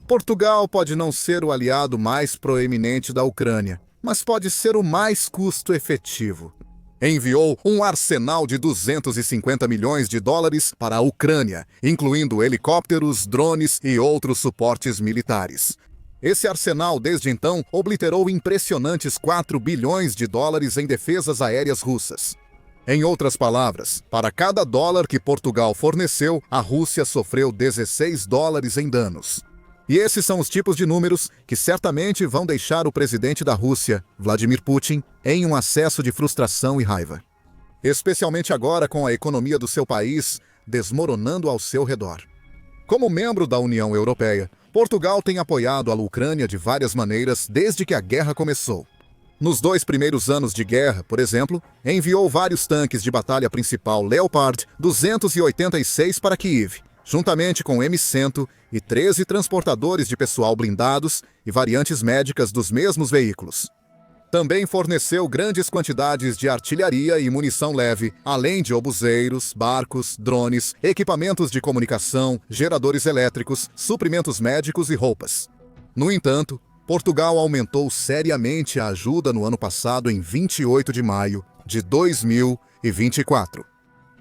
Portugal pode não ser o aliado mais proeminente da Ucrânia, mas pode ser o mais custo-efetivo. Enviou um arsenal de 250 milhões de dólares para a Ucrânia, incluindo helicópteros, drones e outros suportes militares. Esse arsenal, desde então, obliterou impressionantes 4 bilhões de dólares em defesas aéreas russas. Em outras palavras, para cada dólar que Portugal forneceu, a Rússia sofreu 16 dólares em danos. E esses são os tipos de números que certamente vão deixar o presidente da Rússia, Vladimir Putin, em um acesso de frustração e raiva. Especialmente agora com a economia do seu país desmoronando ao seu redor. Como membro da União Europeia, Portugal tem apoiado a Ucrânia de várias maneiras desde que a guerra começou. Nos 2 primeiros anos de guerra, por exemplo, enviou vários tanques de batalha principal Leopard 286 para Kiev, juntamente com M100 e 13 transportadores de pessoal blindados e variantes médicas dos mesmos veículos. Também forneceu grandes quantidades de artilharia e munição leve, além de obuseiros, barcos, drones, equipamentos de comunicação, geradores elétricos, suprimentos médicos e roupas. No entanto, Portugal aumentou seriamente a ajuda no ano passado em 28 de maio de 2024.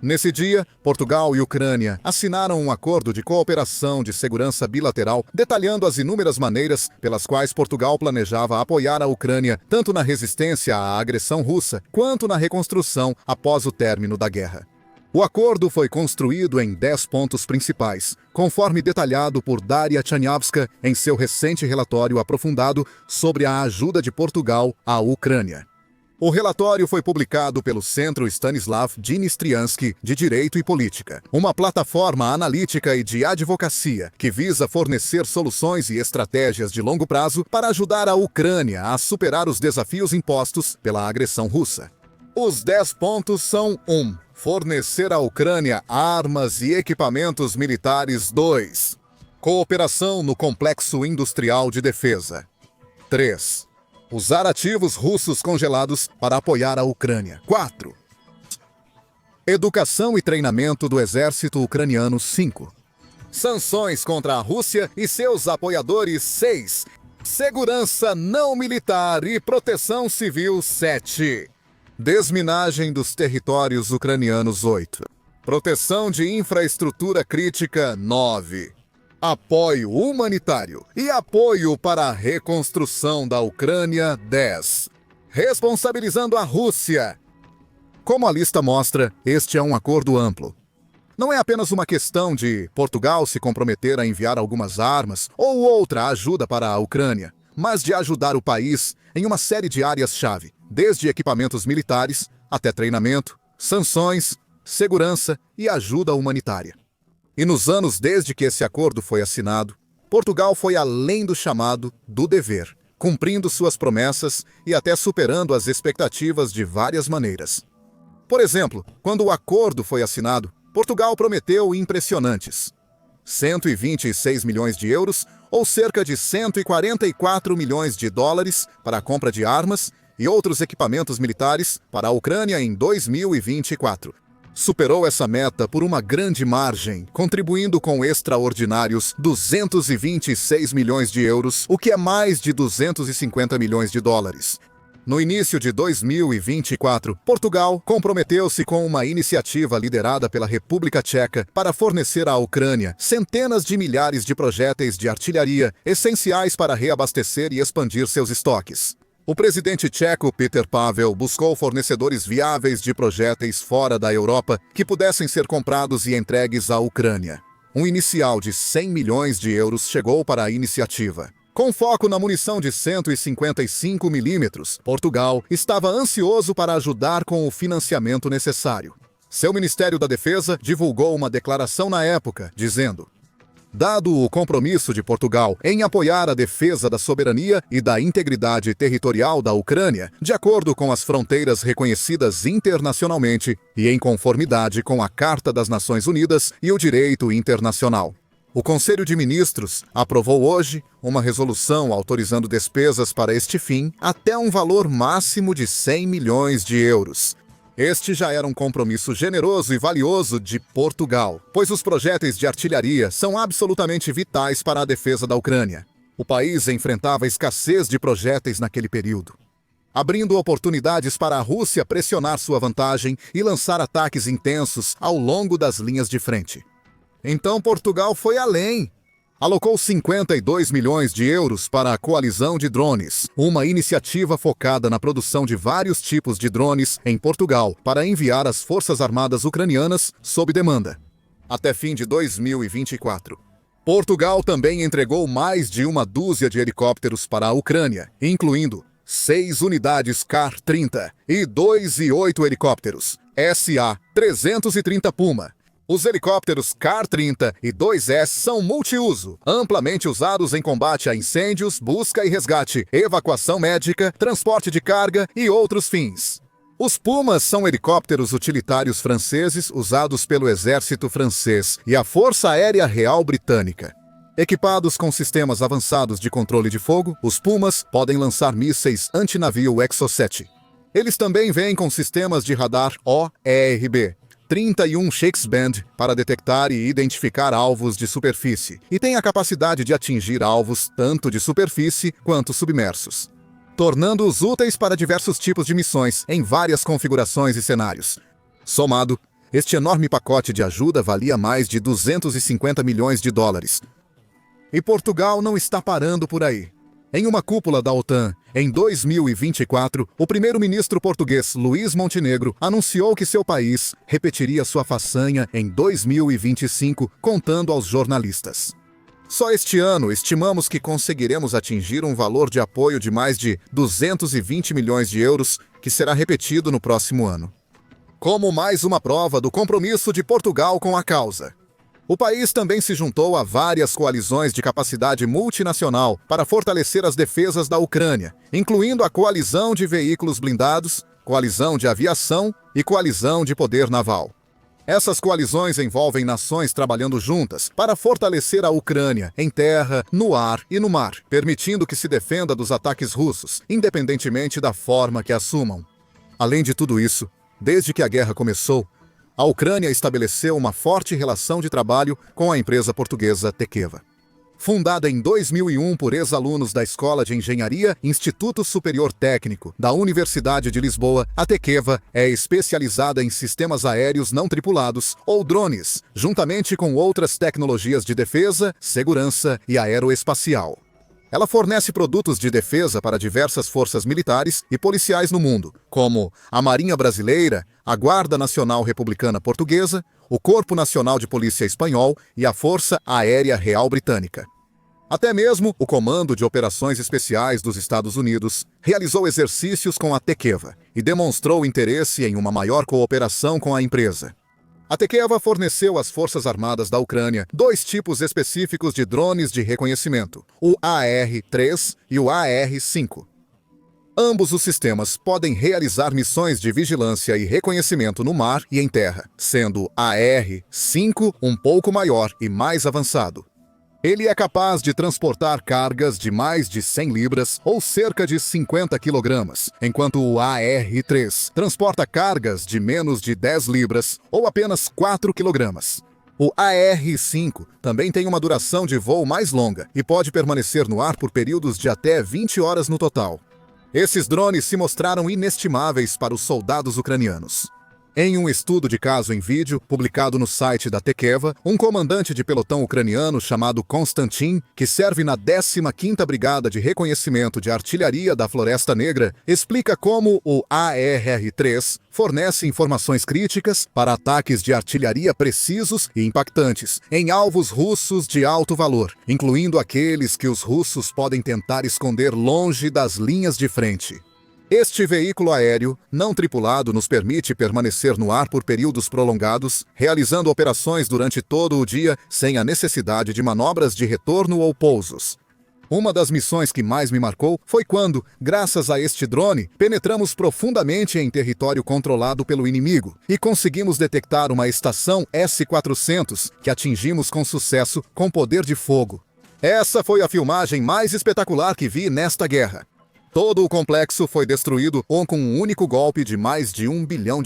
Nesse dia, Portugal e Ucrânia assinaram um acordo de cooperação de segurança bilateral, detalhando as inúmeras maneiras pelas quais Portugal planejava apoiar a Ucrânia tanto na resistência à agressão russa, quanto na reconstrução após o término da guerra. O acordo foi construído em 10 pontos principais, conforme detalhado por Daria Chaniavska em seu recente relatório aprofundado sobre a ajuda de Portugal à Ucrânia. O relatório foi publicado pelo Centro Stanislav Dinistriansky de Direito e Política, uma plataforma analítica e de advocacia que visa fornecer soluções e estratégias de longo prazo para ajudar a Ucrânia a superar os desafios impostos pela agressão russa. Os 10 pontos são 1. Fornecer à Ucrânia armas e equipamentos militares. 2. Cooperação no complexo industrial de defesa. 3. Usar ativos russos congelados para apoiar a Ucrânia. 4. Educação e treinamento do exército ucraniano. 5. Sanções contra a Rússia e seus apoiadores. 6. Segurança não militar e proteção civil. 7. Desminagem dos territórios ucranianos. 8. Proteção de infraestrutura crítica. 9. Apoio humanitário e apoio para a reconstrução da Ucrânia. 10. Responsabilizando a Rússia. Como a lista mostra, este é um acordo amplo. Não é apenas uma questão de Portugal se comprometer a enviar algumas armas ou outra ajuda para a Ucrânia, mas de ajudar o país em uma série de áreas-chave, desde equipamentos militares até treinamento, sanções, segurança e ajuda humanitária. E nos anos desde que esse acordo foi assinado, Portugal foi além do chamado do dever, cumprindo suas promessas e até superando as expectativas de várias maneiras. Por exemplo, quando o acordo foi assinado, Portugal prometeu impressionantes 126 milhões de euros ou cerca de 144 milhões de dólares para a compra de armas e outros equipamentos militares para a Ucrânia em 2024. Superou essa meta por uma grande margem, contribuindo com extraordinários 226 milhões de euros, o que é mais de 250 milhões de dólares. No início de 2024, Portugal comprometeu-se com uma iniciativa liderada pela República Tcheca para fornecer à Ucrânia centenas de milhares de projéteis de artilharia essenciais para reabastecer e expandir seus estoques. O presidente tcheco Petr Pavel buscou fornecedores viáveis de projéteis fora da Europa que pudessem ser comprados e entregues à Ucrânia. Um inicial de 100 milhões de euros chegou para a iniciativa. Com foco na munição de 155 milímetros, Portugal estava ansioso para ajudar com o financiamento necessário. Seu Ministério da Defesa divulgou uma declaração na época, dizendo: dado o compromisso de Portugal em apoiar a defesa da soberania e da integridade territorial da Ucrânia, de acordo com as fronteiras reconhecidas internacionalmente e em conformidade com a Carta das Nações Unidas e o direito internacional. O Conselho de Ministros aprovou hoje uma resolução autorizando despesas para este fim até um valor máximo de 100 milhões de euros. Este já era um compromisso generoso e valioso de Portugal, pois os projéteis de artilharia são absolutamente vitais para a defesa da Ucrânia. O país enfrentava escassez de projéteis naquele período, abrindo oportunidades para a Rússia pressionar sua vantagem e lançar ataques intensos ao longo das linhas de frente. Então Portugal foi além. Alocou 52 milhões de euros para a coalizão de drones, uma iniciativa focada na produção de vários tipos de drones em Portugal para enviar às Forças Armadas ucranianas sob demanda, até fim de 2024. Portugal também entregou mais de uma dúzia de helicópteros para a Ucrânia, incluindo 6 unidades Kar-30 e 2 e 8 helicópteros SA-330 Puma. Os helicópteros Kar-30 e 2S são multiuso, amplamente usados em combate a incêndios, busca e resgate, evacuação médica, transporte de carga e outros fins. Os Pumas são helicópteros utilitários franceses usados pelo exército francês e a Força Aérea Real Britânica. Equipados com sistemas avançados de controle de fogo, os Pumas podem lançar mísseis antinavio Exocet. Eles também vêm com sistemas de radar OERB 31 Shakespeare para detectar e identificar alvos de superfície, e tem a capacidade de atingir alvos tanto de superfície quanto submersos, tornando-os úteis para diversos tipos de missões em várias configurações e cenários. Somado, este enorme pacote de ajuda valia mais de 250 milhões de dólares. E Portugal não está parando por aí. Em uma cúpula da OTAN, em 2024, o primeiro-ministro português Luís Montenegro anunciou que seu país repetiria sua façanha em 2025, contando aos jornalistas. Só este ano, estimamos que conseguiremos atingir um valor de apoio de mais de 220 milhões de euros, que será repetido no próximo ano. Como mais uma prova do compromisso de Portugal com a causa. O país também se juntou a várias coalizões de capacidade multinacional para fortalecer as defesas da Ucrânia, incluindo a Coalizão de Veículos Blindados, Coalizão de Aviação e Coalizão de Poder Naval. Essas coalizões envolvem nações trabalhando juntas para fortalecer a Ucrânia em terra, no ar e no mar, permitindo que se defenda dos ataques russos, independentemente da forma que assumam. Além de tudo isso, desde que a guerra começou, a Ucrânia estabeleceu uma forte relação de trabalho com a empresa portuguesa Tekeva. Fundada em 2001 por ex-alunos da Escola de Engenharia Instituto Superior Técnico da Universidade de Lisboa, a Tekeva é especializada em sistemas aéreos não tripulados, ou drones, juntamente com outras tecnologias de defesa, segurança e aeroespacial. Ela fornece produtos de defesa para diversas forças militares e policiais no mundo, como a Marinha Brasileira, a Guarda Nacional Republicana Portuguesa, o Corpo Nacional de Polícia Espanhol e a Força Aérea Real Britânica. Até mesmo o Comando de Operações Especiais dos Estados Unidos realizou exercícios com a Tekeva e demonstrou interesse em uma maior cooperação com a empresa. A Tekeva forneceu às Forças Armadas da Ucrânia 2 tipos específicos de drones de reconhecimento, o AR-3 e o AR-5. Ambos os sistemas podem realizar missões de vigilância e reconhecimento no mar e em terra, sendo AR-5 um pouco maior e mais avançado. Ele é capaz de transportar cargas de mais de 100 libras ou cerca de 50 quilogramas, enquanto o AR-3 transporta cargas de menos de 10 libras ou apenas 4 quilogramas. O AR-5 também tem uma duração de voo mais longa e pode permanecer no ar por períodos de até 20 horas no total. Esses drones se mostraram inestimáveis para os soldados ucranianos. Em um estudo de caso em vídeo, publicado no site da Tekeva, um comandante de pelotão ucraniano chamado Konstantin, que serve na 15ª Brigada de Reconhecimento de Artilharia da Floresta Negra, explica como o AR-3 fornece informações críticas para ataques de artilharia precisos e impactantes em alvos russos de alto valor, incluindo aqueles que os russos podem tentar esconder longe das linhas de frente. Este veículo aéreo não tripulado nos permite permanecer no ar por períodos prolongados, realizando operações durante todo o dia sem a necessidade de manobras de retorno ou pousos. Uma das missões que mais me marcou foi quando, graças a este drone, penetramos profundamente em território controlado pelo inimigo e conseguimos detectar uma estação S-400 que atingimos com sucesso com poder de fogo. Essa foi a filmagem mais espetacular que vi nesta guerra. Todo o complexo foi destruído com um único golpe de mais de $1 bilhão.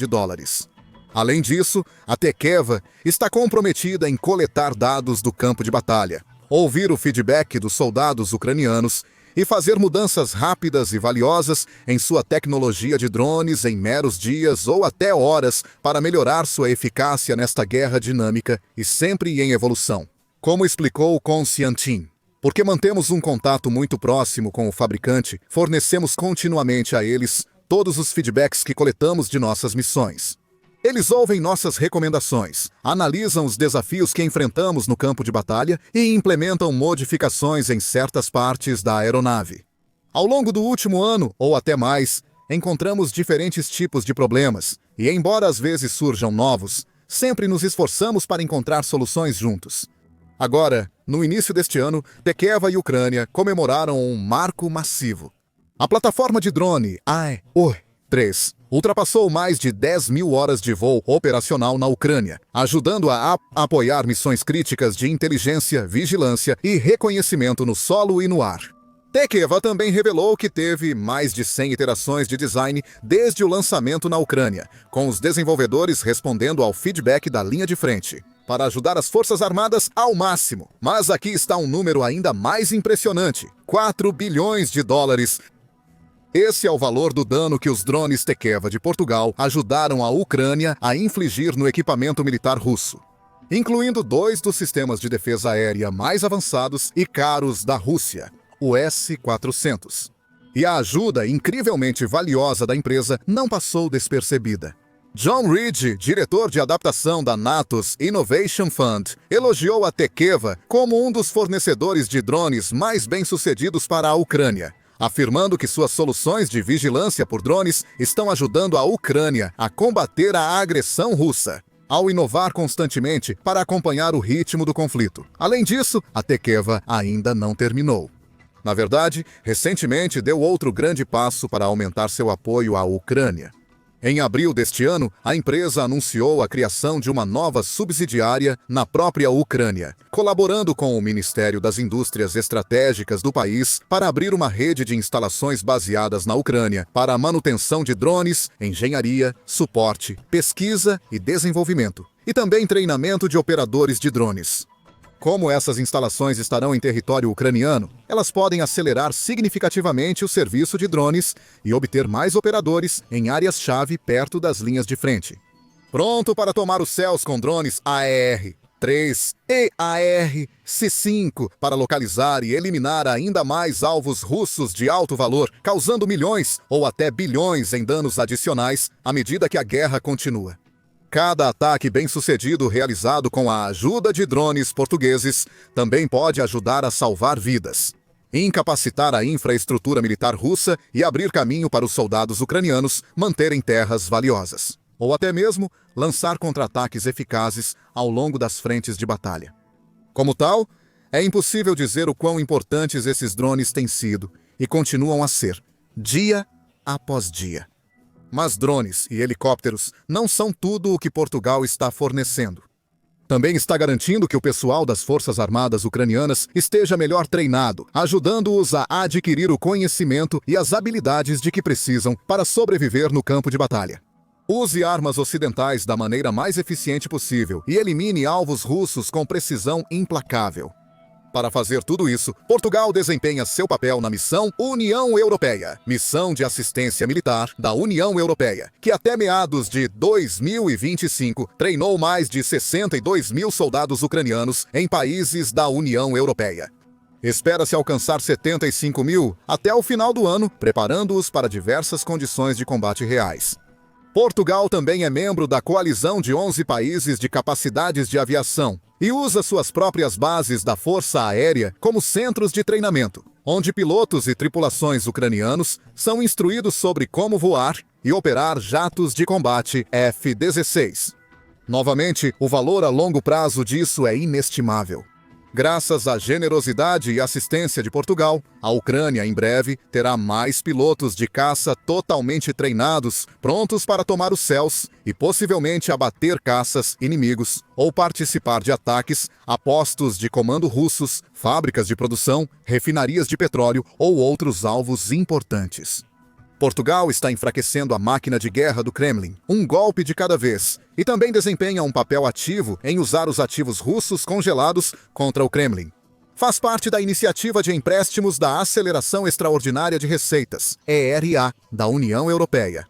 Além disso, a Tekeva está comprometida em coletar dados do campo de batalha, ouvir o feedback dos soldados ucranianos e fazer mudanças rápidas e valiosas em sua tecnologia de drones em meros dias ou até horas para melhorar sua eficácia nesta guerra dinâmica e sempre em evolução. Como explicou Konstantin, porque mantemos um contato muito próximo com o fabricante, fornecemos continuamente a eles todos os feedbacks que coletamos de nossas missões. Eles ouvem nossas recomendações, analisam os desafios que enfrentamos no campo de batalha e implementam modificações em certas partes da aeronave. Ao longo do último ano, ou até mais, encontramos diferentes tipos de problemas, e embora às vezes surjam novos, sempre nos esforçamos para encontrar soluções juntos. Agora, no início deste ano, Tekeva e Ucrânia comemoraram um marco massivo. A plataforma de drone AE-3 ultrapassou mais de 10 mil horas de voo operacional na Ucrânia, ajudando a apoiar missões críticas de inteligência, vigilância e reconhecimento no solo e no ar. Tekeva também revelou que teve mais de 100 iterações de design desde o lançamento na Ucrânia, com os desenvolvedores respondendo ao feedback da linha de frente, para ajudar as Forças Armadas ao máximo. Mas aqui está um número ainda mais impressionante: $4 bilhões. Esse é o valor do dano que os drones Tekeva de Portugal ajudaram a Ucrânia a infligir no equipamento militar russo, incluindo 2 dos sistemas de defesa aérea mais avançados e caros da Rússia, o S-400. E a ajuda incrivelmente valiosa da empresa não passou despercebida. John Reed, diretor de adaptação da Natos Innovation Fund, elogiou a Tekeva como um dos fornecedores de drones mais bem-sucedidos para a Ucrânia, afirmando que suas soluções de vigilância por drones estão ajudando a Ucrânia a combater a agressão russa, ao inovar constantemente para acompanhar o ritmo do conflito. Além disso, a Tekeva ainda não terminou. Na verdade, recentemente deu outro grande passo para aumentar seu apoio à Ucrânia. Em abril deste ano, a empresa anunciou a criação de uma nova subsidiária na própria Ucrânia, colaborando com o Ministério das Indústrias Estratégicas do país para abrir uma rede de instalações baseadas na Ucrânia para a manutenção de drones, engenharia, suporte, pesquisa e desenvolvimento, e também treinamento de operadores de drones. Como essas instalações estarão em território ucraniano, elas podem acelerar significativamente o serviço de drones e obter mais operadores em áreas-chave perto das linhas de frente. Pronto para tomar os céus com drones AER-3 e AER-5 para localizar e eliminar ainda mais alvos russos de alto valor, causando milhões ou até bilhões em danos adicionais à medida que a guerra continua. Cada ataque bem-sucedido realizado com a ajuda de drones portugueses também pode ajudar a salvar vidas, incapacitar a infraestrutura militar russa e abrir caminho para os soldados ucranianos manterem terras valiosas, ou até mesmo lançar contra-ataques eficazes ao longo das frentes de batalha. Como tal, é impossível dizer o quão importantes esses drones têm sido e continuam a ser, dia após dia. Mas drones e helicópteros não são tudo o que Portugal está fornecendo. Também está garantindo que o pessoal das Forças Armadas ucranianas esteja melhor treinado, ajudando-os a adquirir o conhecimento e as habilidades de que precisam para sobreviver no campo de batalha. Use armas ocidentais da maneira mais eficiente possível e elimine alvos russos com precisão implacável. Para fazer tudo isso, Portugal desempenha seu papel na Missão União Europeia, missão de assistência militar da União Europeia, que até meados de 2025 treinou mais de 62 mil soldados ucranianos em países da União Europeia. Espera-se alcançar 75 mil até o final do ano, preparando-os para diversas condições de combate reais. Portugal também é membro da coalizão de 11 países de capacidades de aviação e usa suas próprias bases da Força Aérea como centros de treinamento, onde pilotos e tripulações ucranianos são instruídos sobre como voar e operar jatos de combate F-16. Novamente, o valor a longo prazo disso é inestimável. Graças à generosidade e assistência de Portugal, a Ucrânia em breve terá mais pilotos de caça totalmente treinados, prontos para tomar os céus e possivelmente abater caças inimigos ou participar de ataques a postos de comando russos, fábricas de produção, refinarias de petróleo ou outros alvos importantes. Portugal está enfraquecendo a máquina de guerra do Kremlin, um golpe de cada vez, e também desempenha um papel ativo em usar os ativos russos congelados contra o Kremlin. Faz parte da iniciativa de empréstimos da Aceleração Extraordinária de Receitas, ERA, da União Europeia.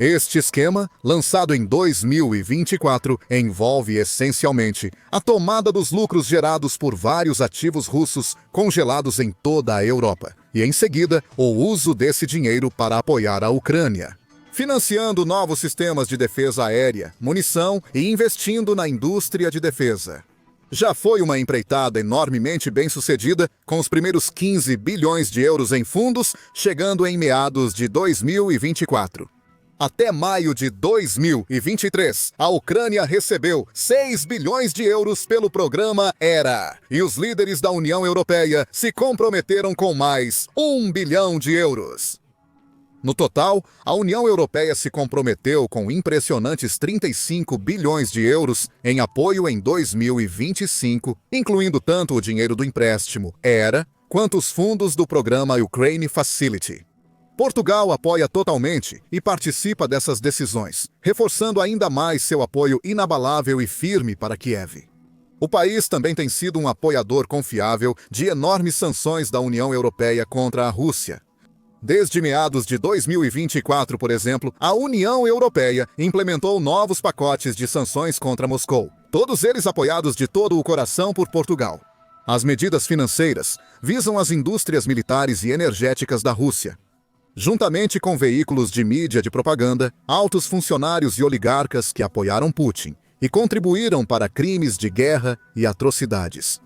Este esquema, lançado em 2024, envolve essencialmente a tomada dos lucros gerados por vários ativos russos congelados em toda a Europa, e em seguida, o uso desse dinheiro para apoiar a Ucrânia, financiando novos sistemas de defesa aérea, munição e investindo na indústria de defesa. Já foi uma empreitada enormemente bem-sucedida, com os primeiros 15 bilhões de euros em fundos chegando em meados de 2024. Até maio de 2023, a Ucrânia recebeu 6 bilhões de euros pelo programa ERA, e os líderes da União Europeia se comprometeram com mais 1 bilhão de euros. No total, a União Europeia se comprometeu com impressionantes 35 bilhões de euros em apoio em 2025, incluindo tanto o dinheiro do empréstimo ERA, quanto os fundos do programa Ukraine Facility. Portugal apoia totalmente e participa dessas decisões, reforçando ainda mais seu apoio inabalável e firme para Kiev. O país também tem sido um apoiador confiável de enormes sanções da União Europeia contra a Rússia. Desde meados de 2024, por exemplo, a União Europeia implementou novos pacotes de sanções contra Moscou, todos eles apoiados de todo o coração por Portugal. As medidas financeiras visam as indústrias militares e energéticas da Rússia, juntamente com veículos de mídia de propaganda, altos funcionários e oligarcas que apoiaram Putin e contribuíram para crimes de guerra e atrocidades,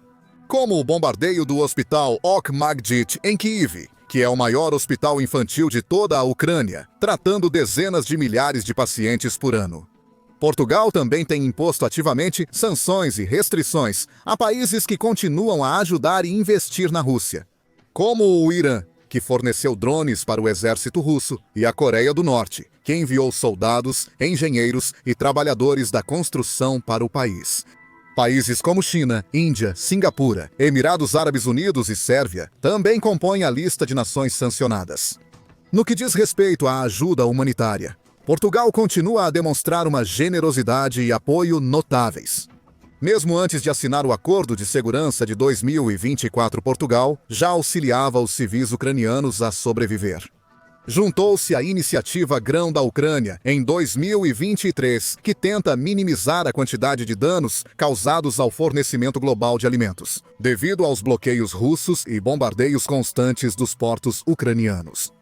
como o bombardeio do hospital Okmagdyt em Kiev, que é o maior hospital infantil de toda a Ucrânia, tratando dezenas de milhares de pacientes por ano. Portugal também tem imposto ativamente sanções e restrições a países que continuam a ajudar e investir na Rússia, como o Irã, que forneceu drones para o exército russo, e a Coreia do Norte, que enviou soldados, engenheiros e trabalhadores da construção para o país. Países como China, Índia, Singapura, Emirados Árabes Unidos e Sérvia também compõem a lista de nações sancionadas. No que diz respeito à ajuda humanitária, Portugal continua a demonstrar uma generosidade e apoio notáveis. Mesmo antes de assinar o Acordo de Segurança de 2024, Portugal já auxiliava os civis ucranianos a sobreviver. Juntou-se à Iniciativa Grão da Ucrânia em 2023, que tenta minimizar a quantidade de danos causados ao fornecimento global de alimentos, devido aos bloqueios russos e bombardeios constantes dos portos ucranianos.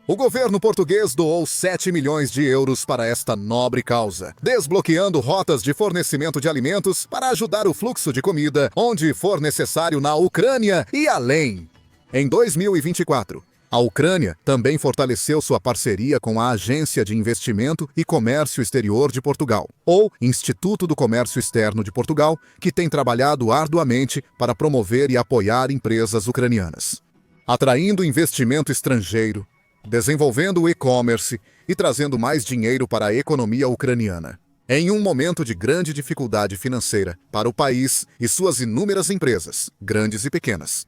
O governo português doou 7 milhões de euros para esta nobre causa, desbloqueando rotas de fornecimento de alimentos para ajudar o fluxo de comida onde for necessário na Ucrânia e além. Em 2024, a Ucrânia também fortaleceu sua parceria com a Agência de Investimento e Comércio Exterior de Portugal, ou Instituto do Comércio Externo de Portugal, que tem trabalhado arduamente para promover e apoiar empresas ucranianas, atraindo investimento estrangeiro, desenvolvendo o e-commerce e trazendo mais dinheiro para a economia ucraniana, em um momento de grande dificuldade financeira para o país e suas inúmeras empresas, grandes e pequenas.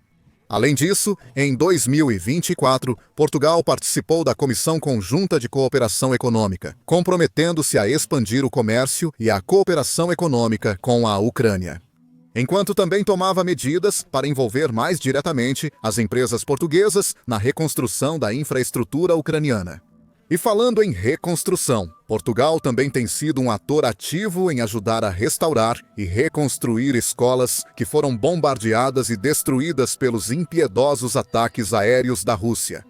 Além disso, em 2024, Portugal participou da Comissão Conjunta de Cooperação Econômica, comprometendo-se a expandir o comércio e a cooperação econômica com a Ucrânia, enquanto também tomava medidas para envolver mais diretamente as empresas portuguesas na reconstrução da infraestrutura ucraniana. E falando em reconstrução, Portugal também tem sido um ator ativo em ajudar a restaurar e reconstruir escolas que foram bombardeadas e destruídas pelos impiedosos ataques aéreos da Rússia,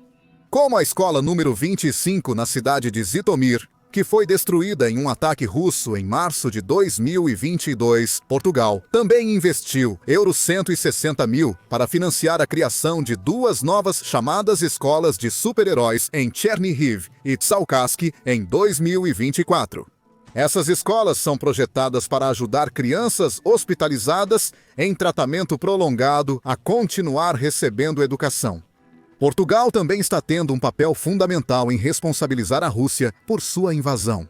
como a escola número 25 na cidade de Zitomir, que foi destruída em um ataque russo em março de 2022, Portugal também investiu €160 mil para financiar a criação de 2 novas chamadas escolas de super-heróis em Chernihiv e Tsalkaski em 2024. Essas escolas são projetadas para ajudar crianças hospitalizadas em tratamento prolongado a continuar recebendo educação. Portugal também está tendo um papel fundamental em responsabilizar a Rússia por sua invasão.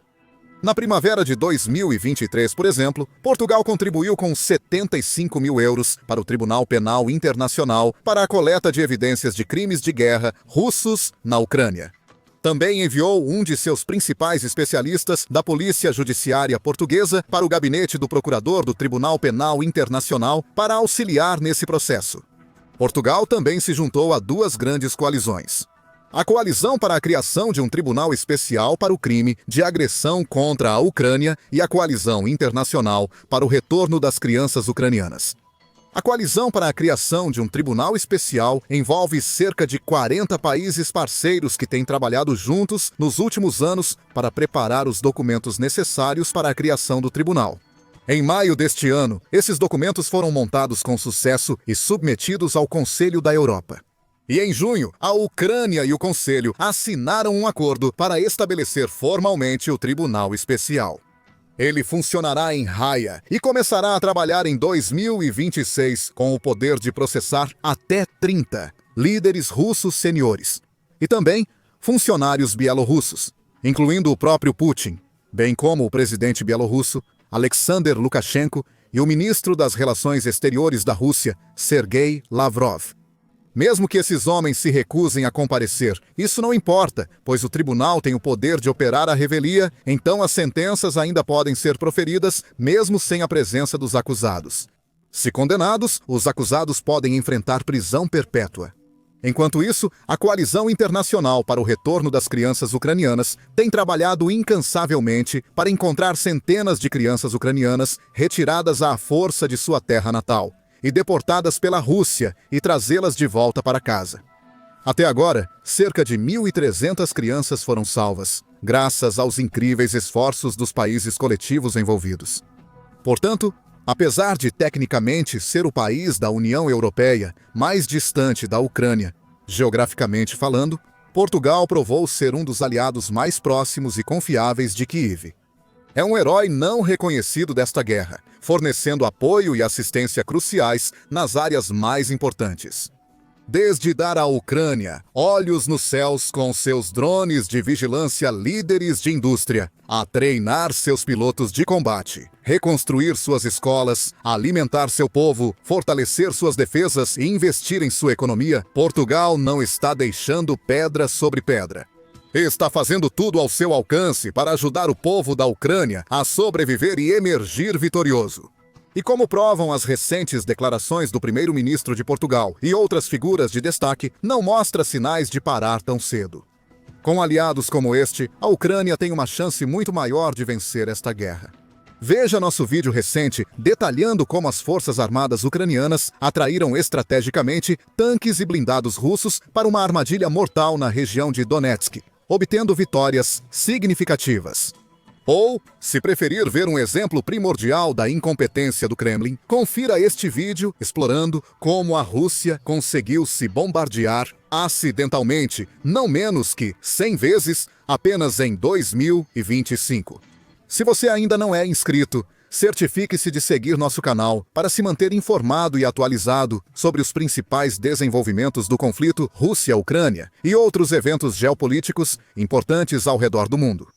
Na primavera de 2023, por exemplo, Portugal contribuiu com 75 mil euros para o Tribunal Penal Internacional para a coleta de evidências de crimes de guerra russos na Ucrânia. Também enviou um de seus principais especialistas da Polícia Judiciária Portuguesa para o gabinete do Procurador do Tribunal Penal Internacional para auxiliar nesse processo. Portugal também se juntou a duas grandes coalizões: a Coalizão para a Criação de um Tribunal Especial para o Crime de Agressão contra a Ucrânia e a Coalizão Internacional para o Retorno das Crianças Ucranianas. A Coalizão para a Criação de um Tribunal Especial envolve cerca de 40 países parceiros que têm trabalhado juntos nos últimos anos para preparar os documentos necessários para a criação do tribunal. Em maio deste ano, esses documentos foram montados com sucesso e submetidos ao Conselho da Europa. E em junho, a Ucrânia e o Conselho assinaram um acordo para estabelecer formalmente o Tribunal Especial. Ele funcionará em Haia e começará a trabalhar em 2026 com o poder de processar até 30 líderes russos seniores e também funcionários bielorrussos, incluindo o próprio Putin, bem como o presidente bielorrusso Alexander Lukashenko e o ministro das Relações Exteriores da Rússia, Sergei Lavrov. Mesmo que esses homens se recusem a comparecer, isso não importa, pois o tribunal tem o poder de operar a revelia, então as sentenças ainda podem ser proferidas mesmo sem a presença dos acusados. Se condenados, os acusados podem enfrentar prisão perpétua. Enquanto isso, a Coalizão Internacional para o Retorno das Crianças Ucranianas tem trabalhado incansavelmente para encontrar centenas de crianças ucranianas retiradas à força de sua terra natal e deportadas pela Rússia e trazê-las de volta para casa. Até agora, cerca de 1.300 crianças foram salvas, graças aos incríveis esforços dos países coletivos envolvidos. Portanto, apesar de tecnicamente ser o país da União Europeia mais distante da Ucrânia, geograficamente falando, Portugal provou ser um dos aliados mais próximos e confiáveis de Kiev. É um herói não reconhecido desta guerra, fornecendo apoio e assistência cruciais nas áreas mais importantes. Desde dar à Ucrânia olhos nos céus com seus drones de vigilância líderes de indústria, a treinar seus pilotos de combate, reconstruir suas escolas, alimentar seu povo, fortalecer suas defesas e investir em sua economia, Portugal não está deixando pedra sobre pedra. Está fazendo tudo ao seu alcance para ajudar o povo da Ucrânia a sobreviver e emergir vitorioso. E como provam as recentes declarações do primeiro-ministro de Portugal e outras figuras de destaque, não mostra sinais de parar tão cedo. Com aliados como este, a Ucrânia tem uma chance muito maior de vencer esta guerra. Veja nosso vídeo recente detalhando como as forças armadas ucranianas atraíram estrategicamente tanques e blindados russos para uma armadilha mortal na região de Donetsk, obtendo vitórias significativas. Ou, se preferir ver um exemplo primordial da incompetência do Kremlin, confira este vídeo explorando como a Rússia conseguiu se bombardear acidentalmente não menos que 100 vezes apenas em 2025. Se você ainda não é inscrito, certifique-se de seguir nosso canal para se manter informado e atualizado sobre os principais desenvolvimentos do conflito Rússia-Ucrânia e outros eventos geopolíticos importantes ao redor do mundo.